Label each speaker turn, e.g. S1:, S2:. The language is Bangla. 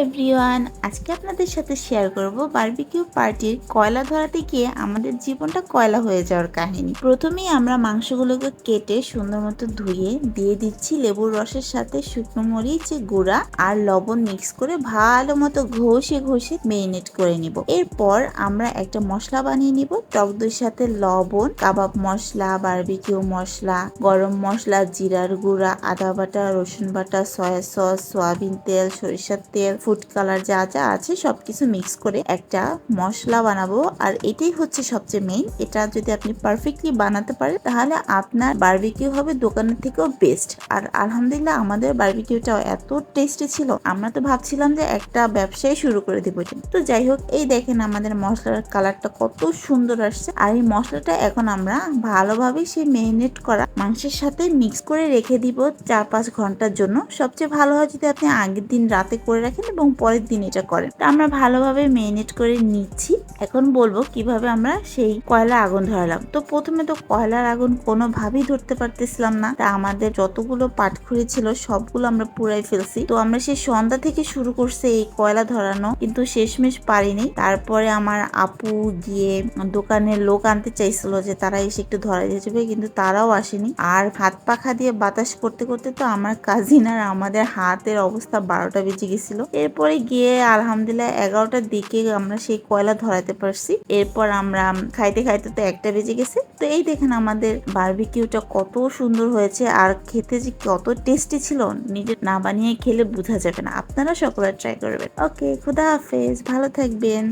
S1: এভরিওয়ান, আজকে আপনাদের সাথে শেয়ার করব বারবিকিউ পার্টির কয়লা ধরাতে গিয়ে আমাদের জীবনটা কয়লা হয়ে যাওয়ার কাহিনী। প্রথমেই আমরা মাংসগুলোকে কেটে সুন্দর মতো ধুয়ে দিয়ে দিচ্ছি লেবুর রসের সাথে শুকনো মরিচ গুঁড়া আর লবণ মিক্স করে ভালো মতো ঘষে ঘষে মেরিনেট করে নিব। এরপর আমরা একটা মশলা বানিয়ে নিব। টক দইয়ের সাথে লবণ, কাবাব মশলা, বারবিকিউ মশলা, গরম মশলা, জিরার গুঁড়া, আদা বাটা, রসুন বাটা, সয়া সস, সয়াবিন তেল, সরিষার তেল, ফুড কালার যা যা আছে সবকিছু মিক্স করে একটা মশলা বানাবো। আর এটাই হচ্ছে সবচেয়ে মেইন। এটা যদি আপনি পারফেক্টলি বানাতে পারেন তাহলে আপনার বারবিকিউ হবে দোকানের থেকেও বেস্ট। আর আলহামদুলিল্লাহ আমাদের বারবিকিউটাও এত টেস্টি ছিল, আমরা তো ভাবছিলাম যে একটা ব্যবসায় শুরু করে দিব। তো যাই হোক, এই দেখেন আমাদের মশলার কালারটা কত সুন্দর আসছে। আর এই মশলাটা এখন আমরা ভালোভাবে সেই মেরিনেট করা মাংসের সাথে মিক্স করে রেখে দিব 4-5 ঘন্টার জন্য। সবচেয়ে ভালো হয় যদি আপনি আগের দিন রাতে করে রাখেন এবং পরের দিন এটা করেন। তো আমরা ভালোভাবে মেরিনেট করে নিচ্ছি। এখন বলবো কিভাবে আমরা সেই কয়লা আগুন ধরালাম। তো প্রথমে তো কয়লার আগুন কোনোভাবেই ধরতে পারতেছিলাম না। তা আমাদের যতগুলো পাটখড়ি ছিল সবগুলো আমরা পুড়াই ফেলছি। তো আমরা সেই সন্ধ্যা থেকে শুরু করছি এই কয়লা ধরানো, কিন্তু শেষমেশ পারিনি। তারপরে আমার আপু গিয়ে দোকানের লোক আনতে চাইছিল যে তারা এসে একটু ধরাই দিয়ে যাবে, কিন্তু তারাও আসেনি। আর হাত পাখা দিয়ে বাতাস করতে করতে তো আমার কাজিন আর আমাদের হাতের অবস্থা 12টা বেজে গেছিল। এরপরে গিয়ে আলহামদুলিল্লাহ 11টার দিকে আমরা সেই কয়লা ধরাতে পারছি। এরপর আমরা খাইতে খাইতে তো 1টা বেজে গেছে। তো এই দেখেন আমাদের বারবিকিউটা কত সুন্দর হয়েছে আর খেতে যে কত টেস্টি ছিল, নিজে না বানিয়ে খেলে বোঝা যাবে না। আপনারা সকলে ট্রাই করবেন। ওকে, খুদা হাফেজ, ভালো থাকবেন।